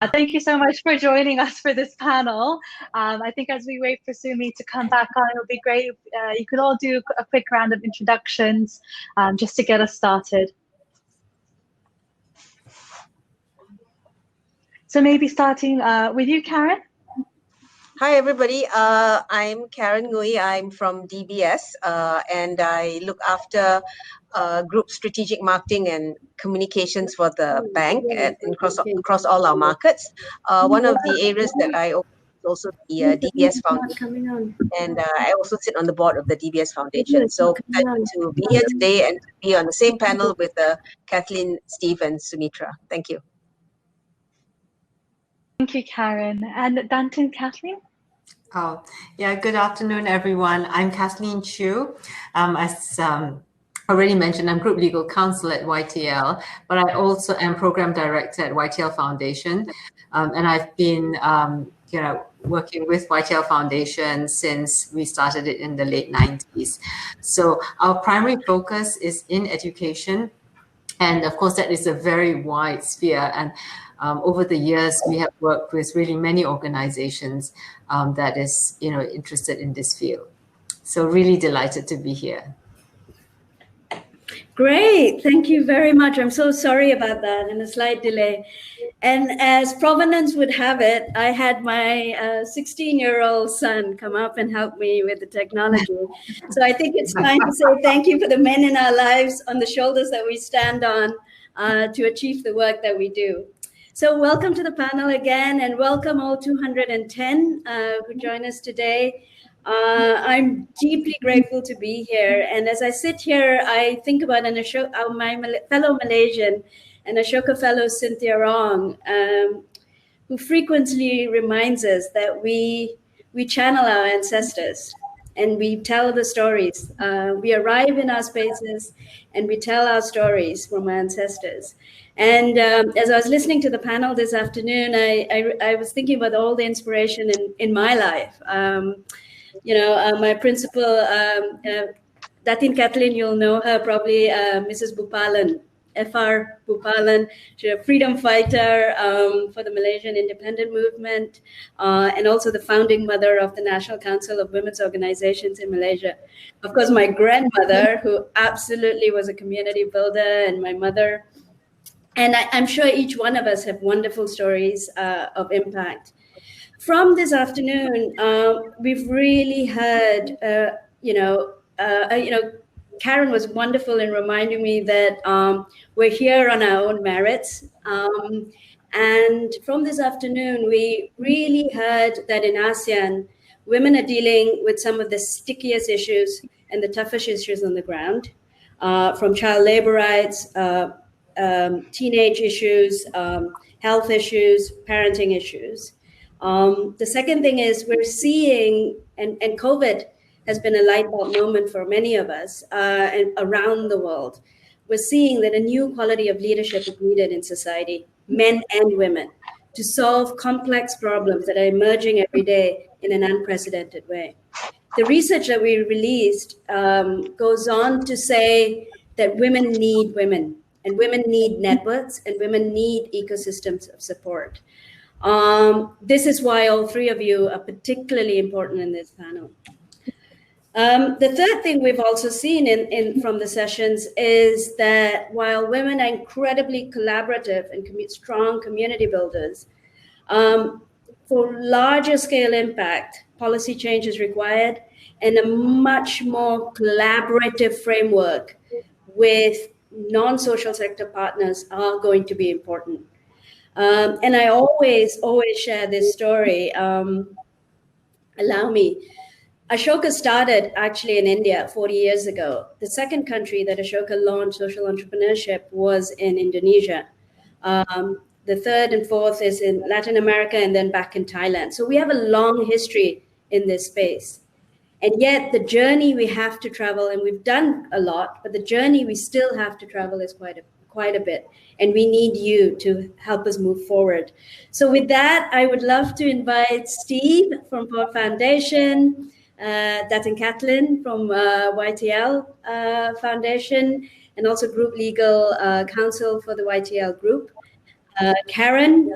Thank you so much for joining us for this panel. I think as we wait for Sumi to come back on, it'll be great if you could all do a quick round of introductions just to get us started. So maybe starting with you, Karen. Hi, everybody. I'm Karen Ngui. I'm from DBS, and I look after group strategic marketing and communications for the bank across all our markets. One of the areas that I also the DBS Foundation, and I also sit on the board of the DBS Foundation. So to be here today and to be on the same panel with Kathleen, Steve, and Sumitra. Thank you. Thank you, Karen. And Datin, Kathleen? Oh, yeah, good afternoon, everyone. I'm Kathleen Chu. As already mentioned, I'm Group Legal Counsel at YTL, but I also am Program Director at YTL Foundation. And I've been working with YTL Foundation since we started it in the late 90s. So our primary focus is in education. And of course, that is a very wide sphere. And over the years, we have worked with really many organizations that is, interested in this field. So really delighted to be here. Great, thank you very much. I'm so sorry about that and a slight delay. And as provenance would have it, I had my 16-year-old son come up and help me with the technology. So I think it's time to say thank you for the men in our lives on the shoulders that we stand on to achieve the work that we do. So welcome to the panel again, and welcome all 210 who join us today. I'm deeply grateful to be here. And as I sit here, I think about my fellow Malaysian and Ashoka fellow Cynthia Rong, who frequently reminds us that we channel our ancestors and we tell the stories. We arrive in our spaces and we tell our stories from our ancestors. And as I was listening to the panel this afternoon, I was thinking about all the inspiration in my life. My principal, Datin Kathleen, you'll know her probably, Mrs. Bupalan, FR Bupalan. She's a freedom fighter for the Malaysian independent movement, and also the founding mother of the National Council of Women's Organizations in Malaysia. Of course, my grandmother, who absolutely was a community builder, and my mother. And I'm sure each one of us have wonderful stories of impact. From this afternoon, we've really heard, Karen was wonderful in reminding me that we're here on our own merits. And from this afternoon, we really heard that in ASEAN, women are dealing with some of the stickiest issues and the toughest issues on the ground, from child labor rights, teenage issues, health issues, parenting issues. The second thing is we're seeing, and COVID has been a light bulb moment for many of us and around the world. We're seeing that a new quality of leadership is needed in society, men and women, to solve complex problems that are emerging every day in an unprecedented way. The research that we released goes on to say that women need women, and women need networks, and women need ecosystems of support. This is why all three of you are particularly important in this panel. The third thing we've also seen from the sessions is that while women are incredibly collaborative and strong community builders, for larger scale impact, policy change is required, and a much more collaborative framework with non-social sector partners are going to be important. And I always share this story. Allow me. Ashoka started actually in India 40 years ago. The second country that Ashoka launched social entrepreneurship was in Indonesia. The third and fourth is in Latin America and then back in Thailand. So we have a long history in this space. And yet the journey we have to travel, and we've done a lot, but the journey we still have to travel is quite a bit. And we need you to help us move forward. So with that, I would love to invite Steve from Ford Foundation, Datin Kathleen from YTL Foundation, and also Group Legal Counsel for the YTL Group. Karen,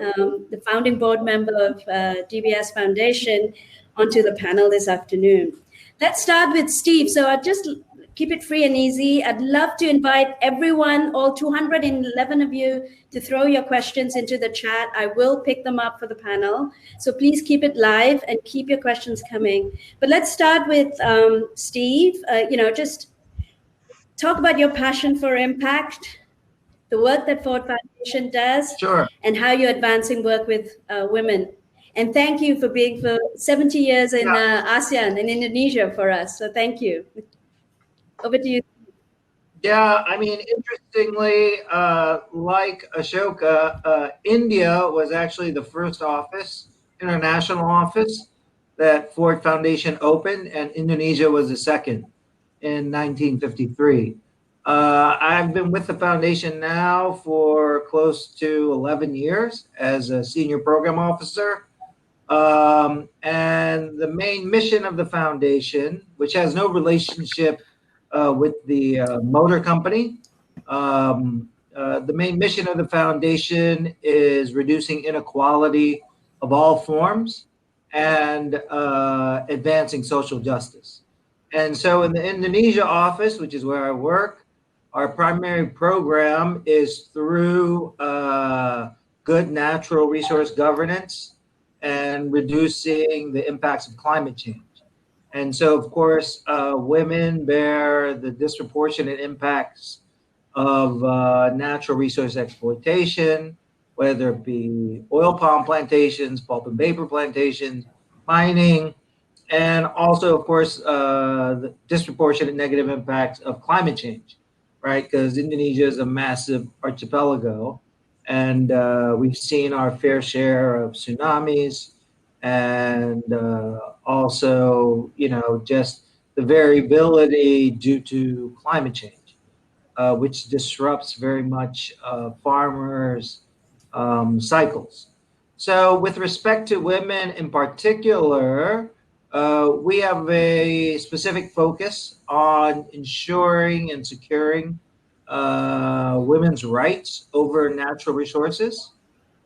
the founding board member of DBS Foundation, onto the panel this afternoon. Let's start with Steve. So I'll just keep it free and easy. I'd love to invite everyone, all 211 of you, to throw your questions into the chat. I will pick them up for the panel. So please keep it live and keep your questions coming. But let's start with Steve. Just talk about your passion for impact, the work that Ford Foundation does, Sure. and how you're advancing work with women. And thank you for being for 70 years in ASEAN and Indonesia for us. So thank you. Over to you. Yeah, I mean, interestingly, like Ashoka, India was actually the first international office that Ford Foundation opened, and Indonesia was the second in 1953. I've been with the foundation now for close to 11 years as a senior program officer. And the main mission of the foundation, which has no relationship with the motor company, the main mission of the foundation is reducing inequality of all forms and advancing social justice. And so in the Indonesia office, which is where I work, our primary program is through good natural resource governance and reducing the impacts of climate change. And so, of course, women bear the disproportionate impacts of natural resource exploitation, whether it be oil palm plantations, pulp and paper plantations, mining, and also, of course, the disproportionate negative impacts of climate change, right? Because Indonesia is a massive archipelago, and we've seen our fair share of tsunamis, and also, just the variability due to climate change, which disrupts very much farmers' cycles. So with respect to women in particular, we have a specific focus on ensuring and securing women's rights over natural resources.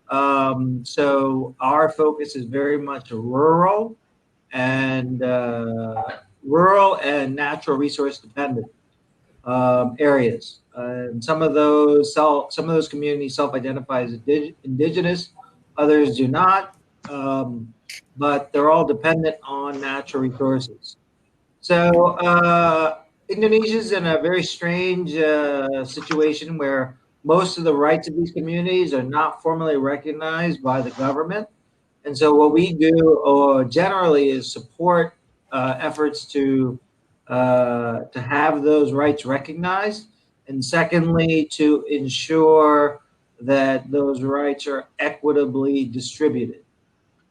So our focus is very much rural and natural resource dependent areas. And some of those communities self-identify as indigenous, others do not, but they're all dependent on natural resources. So Indonesia is in a very strange situation where most of the rights of these communities are not formally recognized by the government. And so what we do generally is support efforts to have those rights recognized. And secondly, to ensure that those rights are equitably distributed.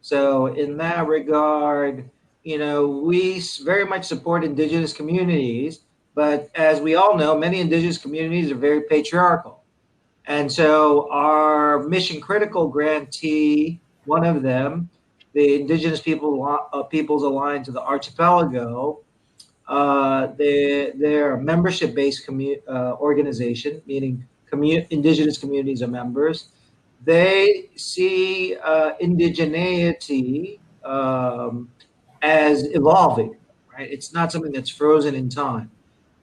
So in that regard, we very much support indigenous communities, but as we all know, many indigenous communities are very patriarchal. And so our mission critical grantee, one of them, the Indigenous Peoples Alliance of the Archipelago, they're a membership-based organization, meaning indigenous communities are members. They see indigeneity as evolving, right? It's not something that's frozen in time.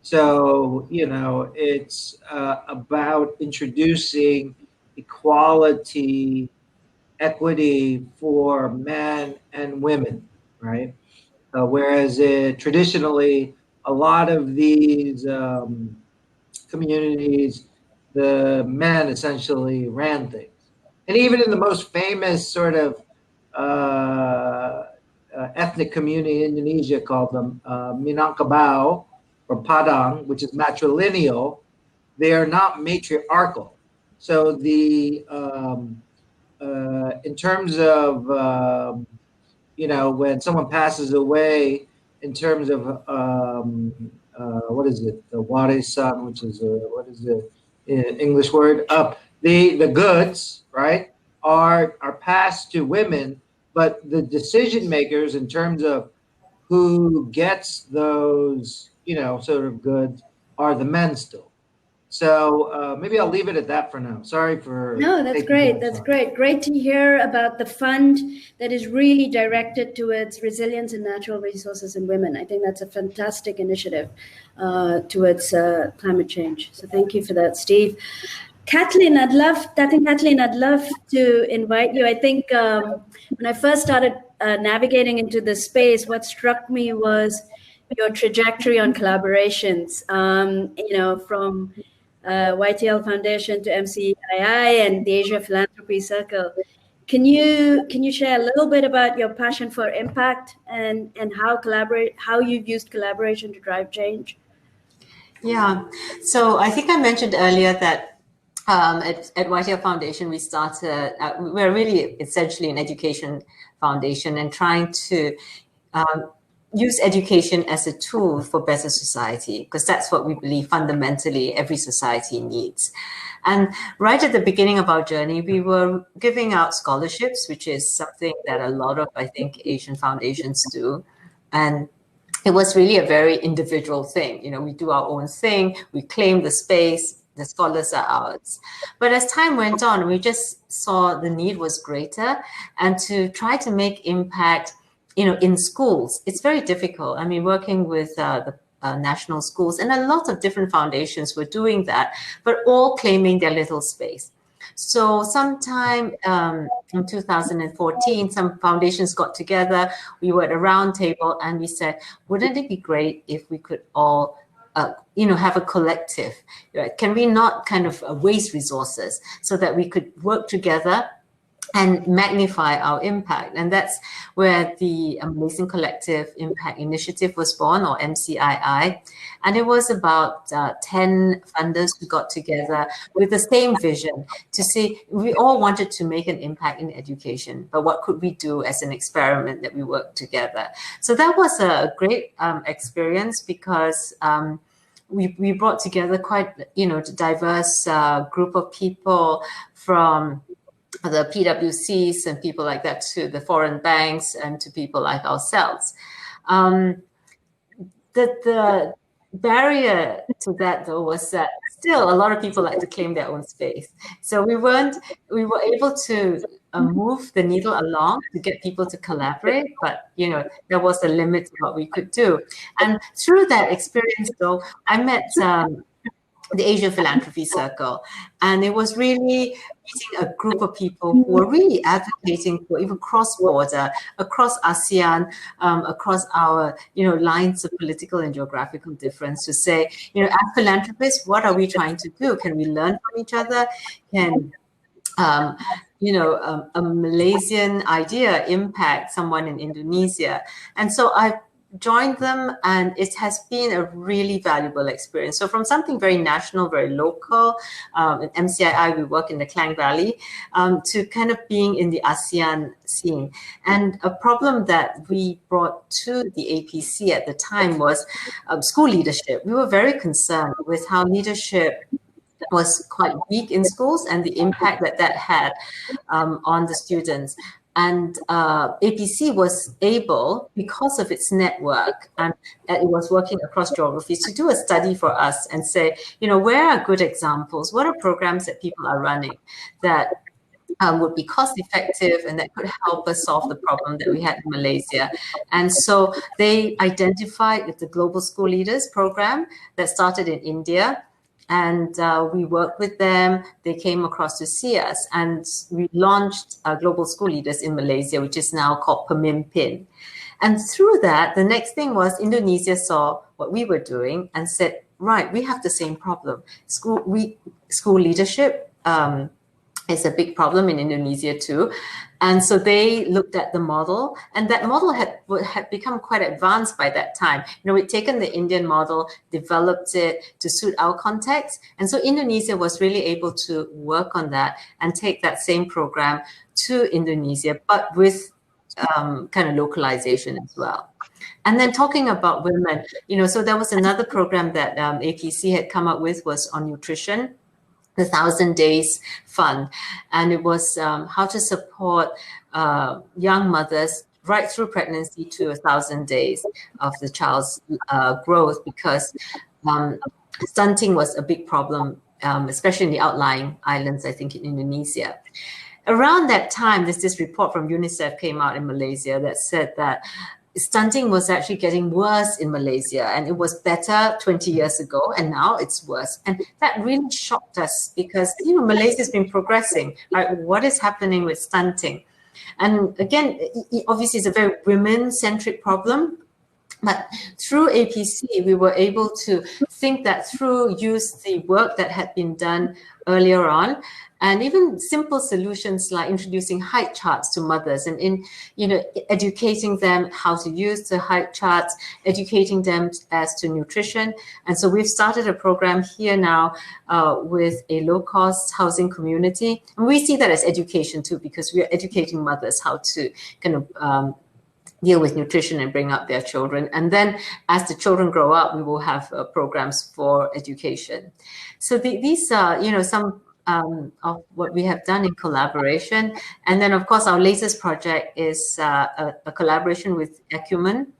So, it's about introducing equality, equity for men and women, right? Whereas traditionally, a lot of these communities, the men essentially ran things. And even in the most famous sort of ethnic community in Indonesia called the Minangkabau, or Padang, which is matrilineal, they are not matriarchal. So the in terms of when someone passes away, in terms of what is it, the warisan, which is what is the English word? The goods, right, are passed to women, but the decision makers in terms of who gets those sort of goods are the men still. So maybe I'll leave it at that for now. Sorry for. No, that's great. That's great. Great to hear about the fund that is really directed towards resilience in natural resources and women. I think that's a fantastic initiative towards climate change. So thank you for that, Steve. Kathleen, I'd love to invite you. I think when I first started navigating into this space, what struck me was your trajectory on collaborations, from YTL Foundation to MCII and the Asia Philanthropy Circle. Can you share a little bit about your passion for impact and how you've used collaboration to drive change? Yeah, so I think I mentioned earlier that at YTL Foundation, we started, we're really essentially an education foundation and trying to use education as a tool for better society, because that's what we believe fundamentally every society needs. And right at the beginning of our journey, we were giving out scholarships, which is something that a lot of, I think, Asian foundations do. And it was really a very individual thing. You know, we do our own thing, we claim the space, the scholars are ours. But as time went on, we just saw the need was greater, and to try to make impact, in schools, it's very difficult. I mean, working with the national schools, and a lot of different foundations were doing that, but all claiming their little space. So sometime in 2014, some foundations got together, we were at a round table and we said, wouldn't it be great if we could all have a collective, right? Can we not kind of waste resources so that we could work together and magnify our impact? And that's where the Malaysian Collective Impact Initiative was born, or MCII. And it was about 10 funders who got together with the same vision to see, we all wanted to make an impact in education, but what could we do as an experiment that we worked together? So that was a great experience, because we brought together quite, a diverse group of people, from the PWCs and people like that to the foreign banks and to people like ourselves. The barrier to that, though, was that still a lot of people like to claim their own space. So we were able to move the needle along to get people to collaborate, but there was a limit to what we could do. And through that experience, though, I met the Asia Philanthropy Circle, and it was really meeting a group of people who were really advocating for even cross-border, across ASEAN, across our lines of political and geographical difference, to say, as philanthropists, what are we trying to do? Can we learn from each other? Can a Malaysian idea impact someone in Indonesia? And so I joined them, and it has been a really valuable experience. So from something very national, very local, in MCII, we work in the Klang Valley, to kind of being in the ASEAN scene. And a problem that we brought to the APC at the time was school leadership. We were very concerned with how leadership was quite weak in schools and the impact that had on the students. And APC was able, because of its network, and it was working across geographies, to do a study for us and say, where are good examples? What are programs that people are running that would be cost effective and that could help us solve the problem that we had in Malaysia? And so they identified with the Global School Leaders program that started in India. And we worked with them. They came across to see us, and we launched Global School Leaders in Malaysia, which is now called Pemimpin. And through that, the next thing was Indonesia saw what we were doing and said, right, we have the same problem. School leadership is a big problem in Indonesia too. And so they looked at the model, and that model had become quite advanced by that time. We'd taken the Indian model, developed it to suit our context. And so Indonesia was really able to work on that and take that same program to Indonesia, but with kind of localization as well. And then talking about women, so there was another program that APC had come up with, was on nutrition, the 1,000 Days Fund. And it was how to support young mothers right through pregnancy to 1,000 days of the child's growth, because stunting was a big problem, especially in the outlying islands, I think in Indonesia. Around that time, there's this report from UNICEF came out in Malaysia that said that stunting was actually getting worse in Malaysia, and it was better 20 years ago, and now it's worse. And that really shocked us because, you know, Malaysia's been progressing, right? What is happening with stunting? And again, obviously it's a very women-centric problem, but through APC, we were able to think that through, use the work that had been done earlier on, and even simple solutions like introducing height charts to mothers and educating them how to use the height charts, educating them as to nutrition. And so we've started a program here now with a low-cost housing community. And we see that as education too, because we are educating mothers how to kind of deal with nutrition and bring up their children. And then as the children grow up, we will have programs for education. So these are, some of what we have done in collaboration. And then, of course, our latest project is a collaboration with Acumen.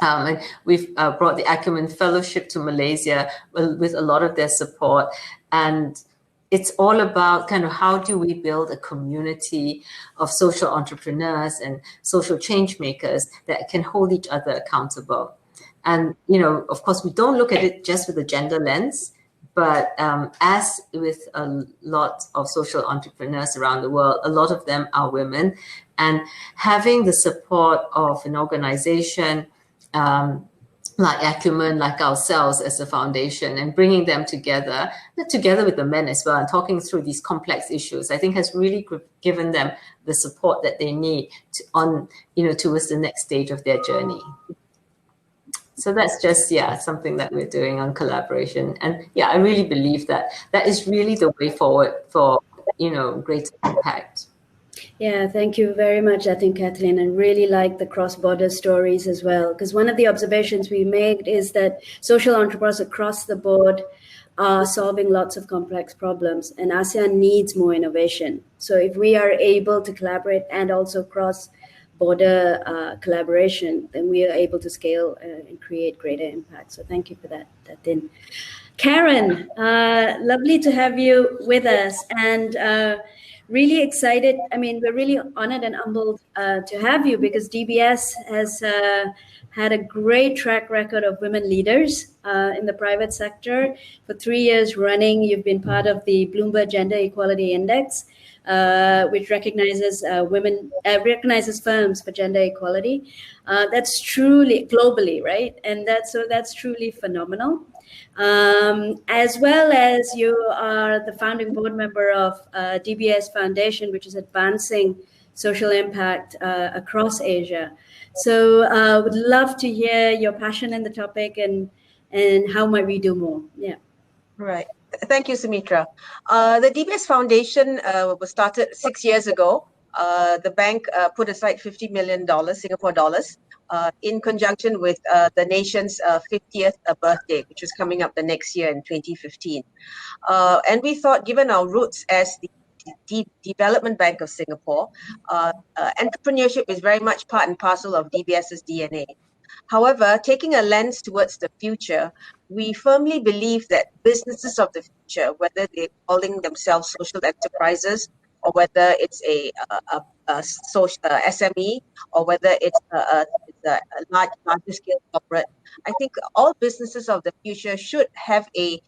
And we've brought the Acumen Fellowship to Malaysia with a lot of their support. And it's all about kind of how do we build a community of social entrepreneurs and social change makers that can hold each other accountable. And, of course, we don't look at it just with a gender lens, but as with a lot of social entrepreneurs around the world, a lot of them are women. And having the support of an organization like Acumen, like ourselves as a foundation, and bringing them together with the men as well, and talking through these complex issues, I think has really given them the support that they need towards the next stage of their journey. So that's just, something that we're doing on collaboration. And I really believe that is really the way forward for, greater impact. Yeah, thank you very much, I think, Kathleen, and really like the cross-border stories as well. Because one of the observations we made is that social entrepreneurs across the board are solving lots of complex problems, and ASEAN needs more innovation. So if we are able to collaborate and also cross-border collaboration, then we are able to scale and create greater impact. So thank you for that, Datin. Karen, lovely to have you with us, and really excited. I mean, we're really honored and humbled to have you, because DBS has had a great track record of women leaders in the private sector. For 3 years running, you've been part of the Bloomberg Gender Equality Index, which recognizes recognizes firms for gender equality. That's truly globally, right? And that's truly phenomenal. As well as you are the founding board member of Dbs Foundation, which is advancing social impact across Asia. So would love to hear your passion in the topic and how might we do more. Yeah. Right. Thank you, Sumitra. The Dbs Foundation was started 6 years ago. The bank put aside $50 million, Singapore dollars, in conjunction with the nation's 50th birthday, which was coming up the next year in 2015. And we thought, given our roots as the Development Bank of Singapore, entrepreneurship is very much part and parcel of DBS's DNA. However, taking a lens towards the future, we firmly believe that businesses of the future, whether they're calling themselves social enterprises, or whether it's a social SME, or whether it's a larger scale corporate, I think all businesses of the future should have a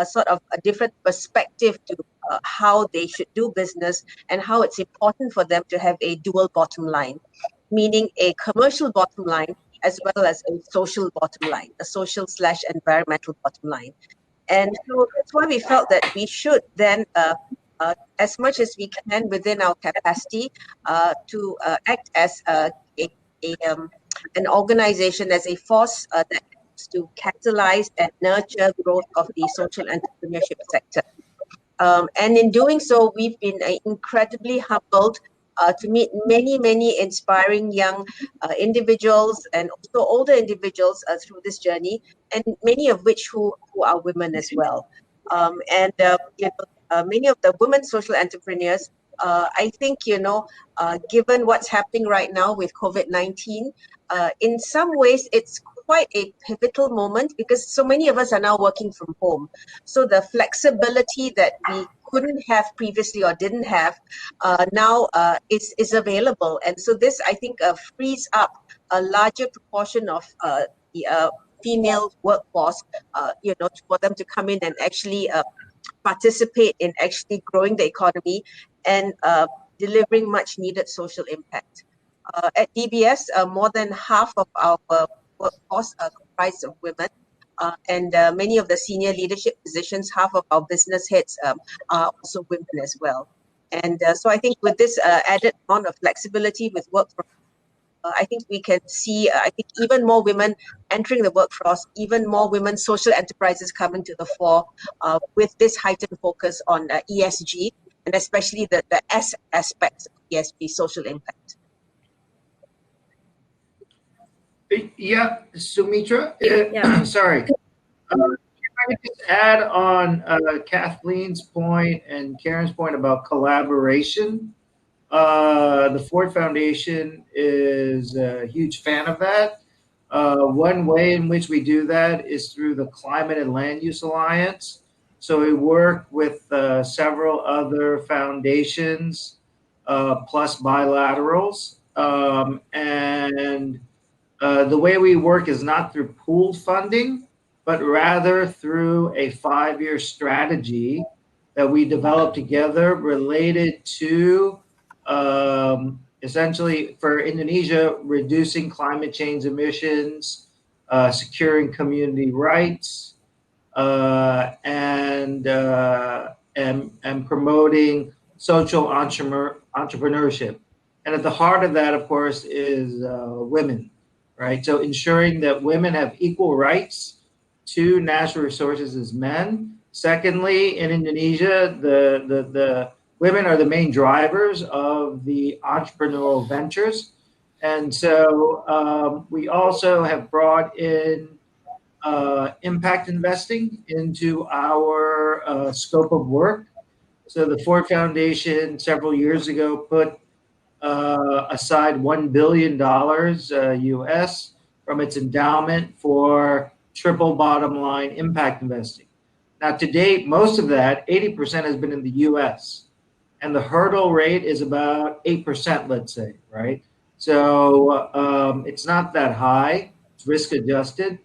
sort of a different perspective to how they should do business, and how it's important for them to have a dual bottom line, meaning a commercial bottom line as well as a social bottom line, a social/environmental bottom line. And so that's why we felt that we should then, as much as we can within our capacity, to act as an organization, as a force that helps to catalyze and nurture growth of the social entrepreneurship sector. And in doing so, we've been incredibly humbled to meet many inspiring young individuals and also older individuals through this journey, and many of which who are women as well. Many of the women social entrepreneurs, I think, given what's happening right now with COVID-19, in some ways it's quite a pivotal moment because so many of us are now working from home. So the flexibility that we couldn't have previously or didn't have now is available. And so this, I think, frees up a larger proportion of the female workforce, for them to come in and actually participate in actually growing the economy and delivering much needed social impact. At DBS, more than half of our workforce are comprised of women. And many of the senior leadership positions, half of our business heads are also women as well. And so I think with this added amount of flexibility with work from I think we can see, even more women entering the workforce, even more women social enterprises coming to the fore with this heightened focus on ESG, and especially the S aspects of ESG, social impact. Yeah, Sumitra, Yeah. sorry. Can I just add on Kathleen's point and Karen's point about collaboration? The Ford Foundation is a huge fan of that. One way in which we do that is through the Climate and Land Use Alliance. So we work with several other foundations plus bilaterals. And the way we work is not through pooled funding, but rather through a 5-year strategy that we develop together related to essentially for Indonesia, reducing climate change emissions, securing community rights, and promoting social entrepreneurship. And at the heart of that, of course, is women, right? So ensuring that women have equal rights to natural resources as men. Secondly, in Indonesia, the women are the main drivers of the entrepreneurial ventures. And so we also have brought in impact investing into our scope of work. So the Ford Foundation several years ago put aside $1 billion US from its endowment for triple bottom line impact investing. Now, to date, most of that, 80%, has been in the US. And the hurdle rate is about 8%, let's say, right? So it's not that high. It's risk adjusted.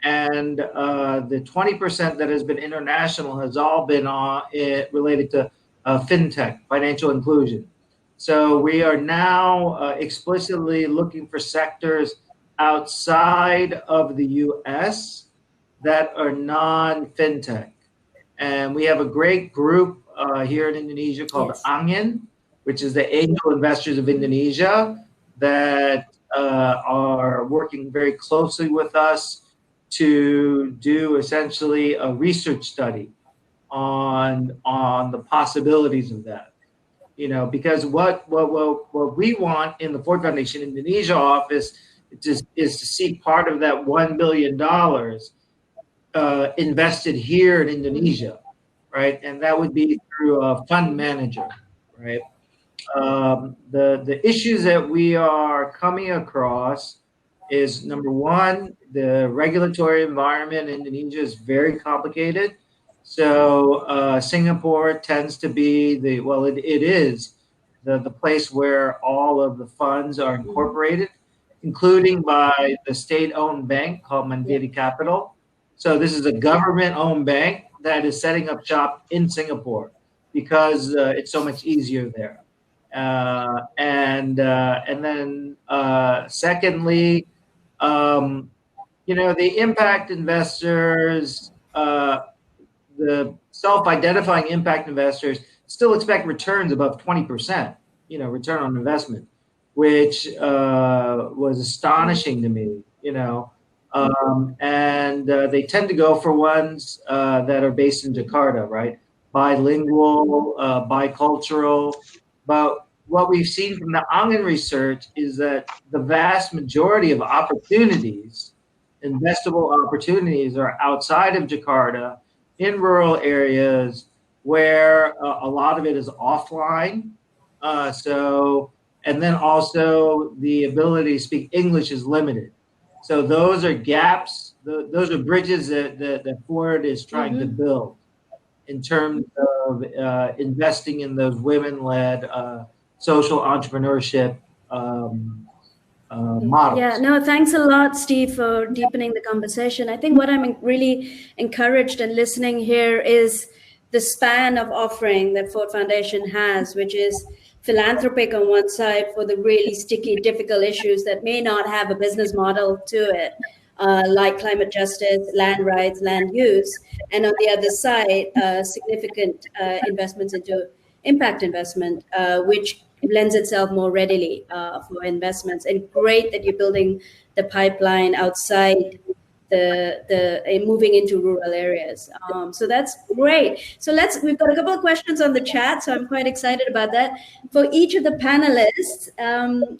And the 20% that has been international has all been related to fintech, financial inclusion. So we are now explicitly looking for sectors outside of the US that are non-fintech. And we have a great group here in Indonesia called Angin, which is the angel investors of Indonesia that are working very closely with us to do essentially a research study on the possibilities of that. Because what we want in the Ford Foundation Indonesia office is to see part of that $1 billion invested here in Indonesia, right? And that would be through a fund manager, right? The issues that we are coming across is, number one, the regulatory environment in Indonesia is very complicated. So Singapore tends to be it is the place where all of the funds are incorporated, including by the state-owned bank called Mandiri Capital. So this is a government-owned bank that is setting up shop in Singapore because it's so much easier there. And then secondly, the impact investors, the self-identifying impact investors still expect returns above 20%, return on investment, which was astonishing to me, and they tend to go for ones that are based in Jakarta, right? Bilingual, bicultural. But what we've seen from the Angin research is that the vast majority of opportunities, investable opportunities, are outside of Jakarta, in rural areas where a lot of it is offline. And then also the ability to speak English is limited. So those are gaps. Those are bridges that Ford is trying to build in terms of investing in those women-led social entrepreneurship models. Yeah, no, thanks a lot, Steve, for deepening the conversation. I think what I'm really encouraged and listening here is the span of offering that Ford Foundation has, which is philanthropic on one side for the really sticky, difficult issues that may not have a business model to it, like climate justice, land rights, land use. And on the other side, significant investments into impact investment, which lends itself more readily for investments. And great that you're building the pipeline outside the moving into rural areas. So that's great. So we've got a couple of questions on the chat, so I'm quite excited about that. For each of the panelists,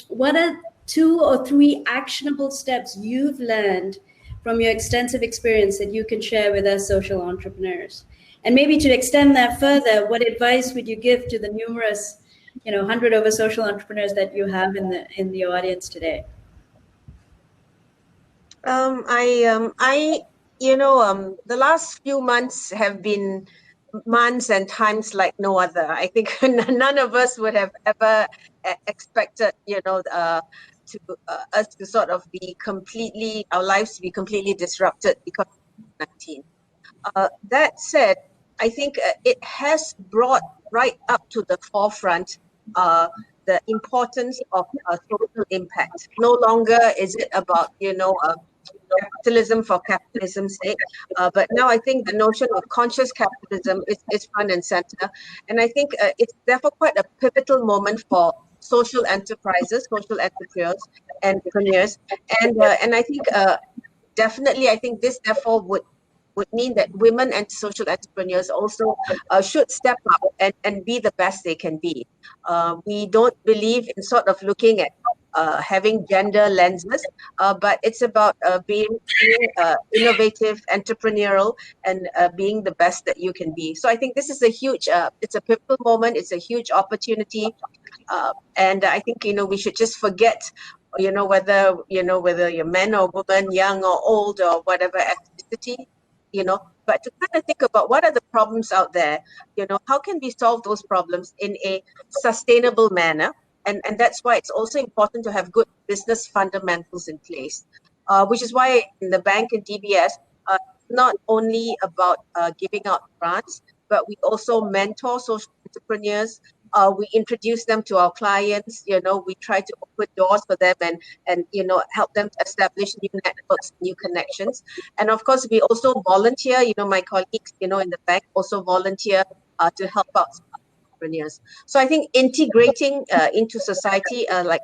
what are 2 or 3 actionable steps you've learned from your extensive experience that you can share with us social entrepreneurs? And maybe to extend that further, what advice would you give to the numerous 100 over social entrepreneurs that you have in the audience today? The last few months have been months and times like no other. I think none of us would have ever expected, us to sort of be our lives to be completely disrupted because of COVID-19. That said, I think it has brought right up to the forefront the importance of social impact. No longer is it about, capitalism for capitalism's sake, but now I think the notion of conscious capitalism is front and center. And I think it's therefore quite a pivotal moment for social enterprises, social entrepreneurs. And I think definitely, I think this therefore would mean that women and social entrepreneurs also should step up and be the best they can be. We don't believe in sort of looking at having gender lenses, but it's about being innovative, entrepreneurial, and being the best that you can be. So I think this is it's a pivotal moment. It's a huge opportunity. And I think, we should just forget, whether you're men or women, young or old or whatever ethnicity, but to kind of think about what are the problems out there, how can we solve those problems in a sustainable manner? And that's why it's also important to have good business fundamentals in place, which is why in the bank and DBS, not only about giving out grants, but we also mentor social entrepreneurs. We introduce them to our clients. We try to open doors for them and help them to establish new networks, new connections. And of course, we also volunteer. My colleagues, in the bank also volunteer to help out entrepreneurs. So I think integrating into society, like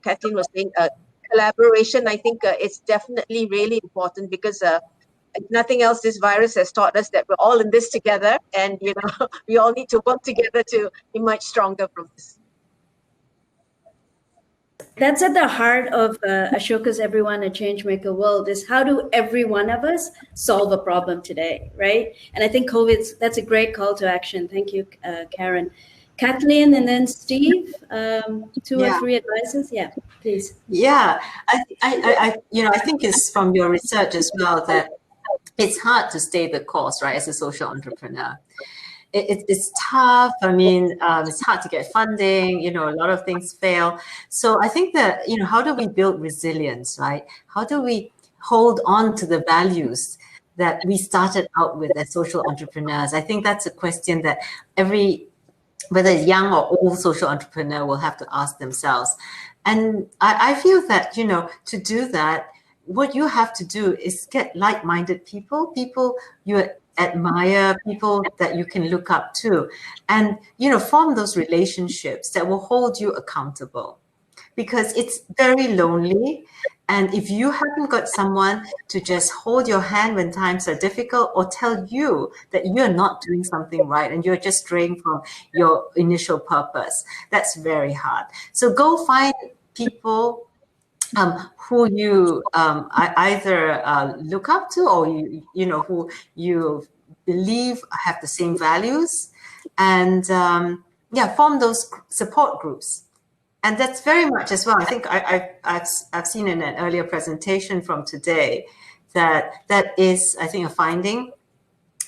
Kathleen was saying, collaboration. I think it's definitely really important because. If nothing else, this virus has taught us that we're all in this together, and we all need to work together to emerge stronger from this. That's at the heart of Ashoka's Everyone a Changemaker World, is how do every one of us solve a problem today, right? And I think that's a great call to action. Thank you, Karen. Kathleen and then Steve, 2 or 3 advices. Yeah, please. Yeah, I think it's from your research as well that it's hard to stay the course, right, as a social entrepreneur. It's tough. I mean, it's hard to get funding, a lot of things fail. So I think that, how do we build resilience, right? How do we hold on to the values that we started out with as social entrepreneurs? I think that's a question that whether young or old social entrepreneur will have to ask themselves. And I feel that, to do that, what you have to do is get like-minded people you admire, people that you can look up to, and form those relationships that will hold you accountable, because it's very lonely. And if you haven't got someone to just hold your hand when times are difficult or tell you that you're not doing something right and you're just straying from your initial purpose, that's very hard. So go find people who you either look up to, or who you believe have the same values, and form those support groups, And that's very much as well. I think I've seen in an earlier presentation from today that is, I think, a finding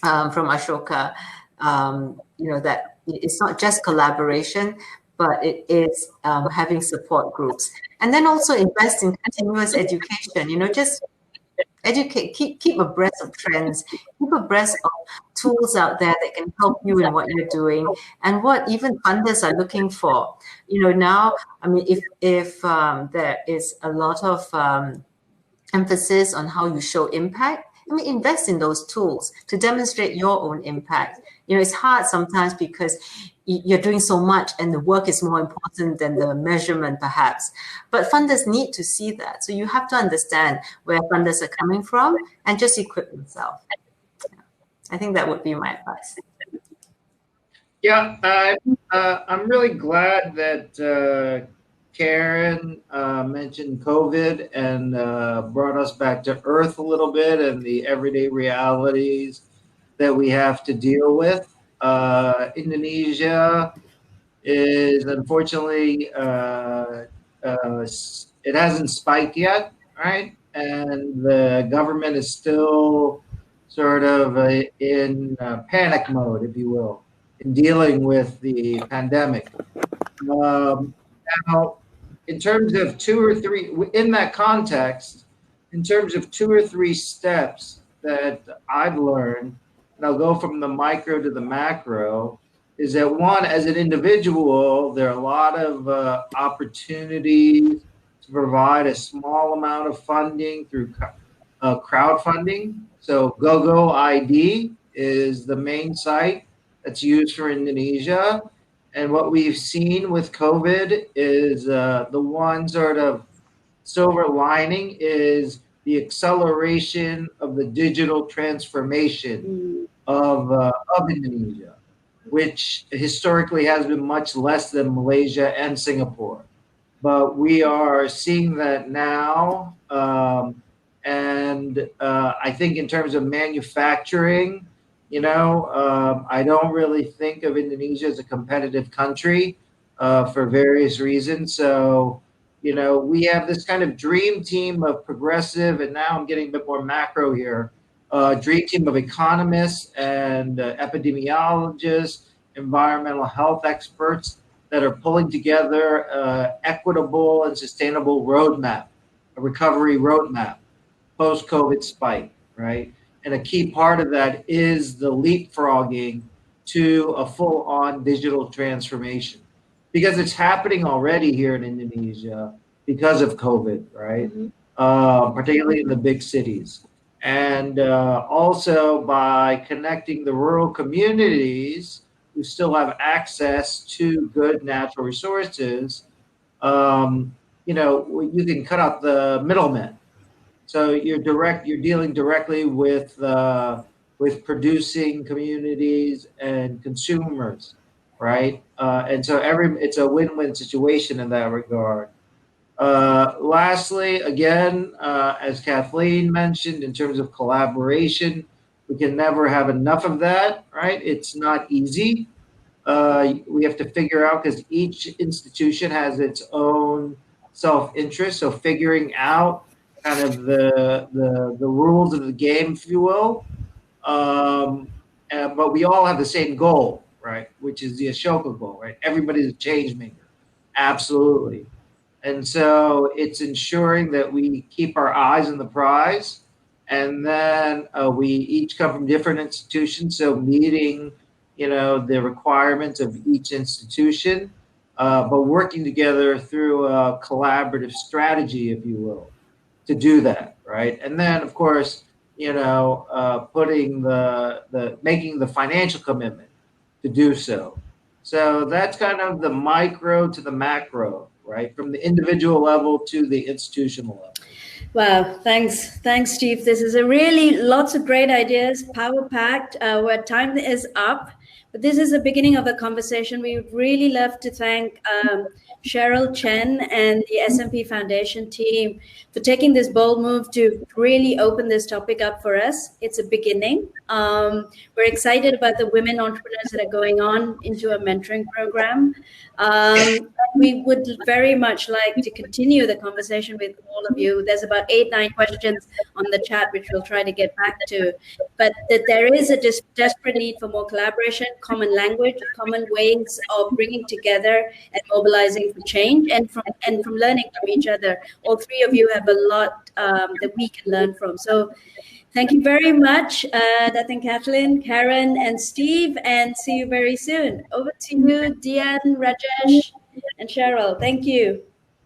from Ashoka, that it's not just collaboration, but it is having support groups. And then also invest in continuous education, just educate, keep abreast of trends, keep abreast of tools out there that can help you in what you're doing and what even funders are looking for. Now, I mean, if there is a lot of emphasis on how you show impact, invest in those tools to demonstrate your own impact. It's hard sometimes because you're doing so much and the work is more important than the measurement perhaps. But funders need to see that. So you have to understand where funders are coming from and just equip yourself. I think that would be my advice. Yeah, I'm really glad that Karen mentioned COVID and brought us back to earth a little bit and the everyday realities that we have to deal with. Indonesia is unfortunately, it hasn't spiked yet, right? And the government is still sort of in panic mode, if you will, in dealing with the pandemic. Now, in terms of in that context, in terms of 2 or 3 steps that I've learned, and I'll go from the micro to the macro, is that one, as an individual, there are a lot of opportunities to provide a small amount of funding through crowdfunding. So GoGo ID is the main site that's used for Indonesia. And what we've seen with COVID is the one sort of silver lining is the acceleration of the digital transformation of Indonesia, which historically has been much less than Malaysia and Singapore. But we are seeing that now. And I think in terms of manufacturing, I don't really think of Indonesia as a competitive country for various reasons. So, we have this kind of dream team of progressive, and now I'm getting a bit more macro here, dream team of economists and epidemiologists, environmental health experts that are pulling together equitable and sustainable roadmap, a recovery roadmap, post-COVID spike, right? And a key part of that is the leapfrogging to a full-on digital transformation, because it's happening already here in Indonesia because of COVID, right? Particularly in the big cities. And also by connecting the rural communities who still have access to good natural resources, you can cut out the middlemen. So you're dealing directly with producing communities and consumers, right? And so it's a win-win situation in that regard. Lastly, again, as Kathleen mentioned, in terms of collaboration, we can never have enough of that, right? It's not easy. We have to figure out, because each institution has its own self-interest. So figuring out kind of the rules of the game, if you will. But we all have the same goal, right? Which is the Ashoka goal, right? Everybody's a change maker. Absolutely. And so it's ensuring that we keep our eyes on the prize. And then we each come from different institutions. So meeting, the requirements of each institution, but working together through a collaborative strategy, if you will, to do that, right? And then, of course, putting making the financial commitment to do so. So that's kind of the micro to the macro, right? From the individual level to the institutional level. Wow, thanks, Steve. This is lots of great ideas, power packed. Where time is up. this is the beginning of a conversation. We would really love to thank Cheryl Chen and the S&P Foundation team for taking this bold move to really open this topic up for us. It's a beginning. We're excited about the women entrepreneurs that are going on into a mentoring program. We would very much like to continue the conversation with all of you. There's about 8-9 questions on the chat, which we'll try to get back to. But that there is a desperate need for more collaboration, common language, common ways of bringing together and mobilizing for change, and from learning from each other. All three of you have a lot that we can learn from. So thank you very much, Datin, Kathleen, Karen, and Steve, and see you very soon. Over to you, Dian, Rajesh, and Cheryl. Thank you.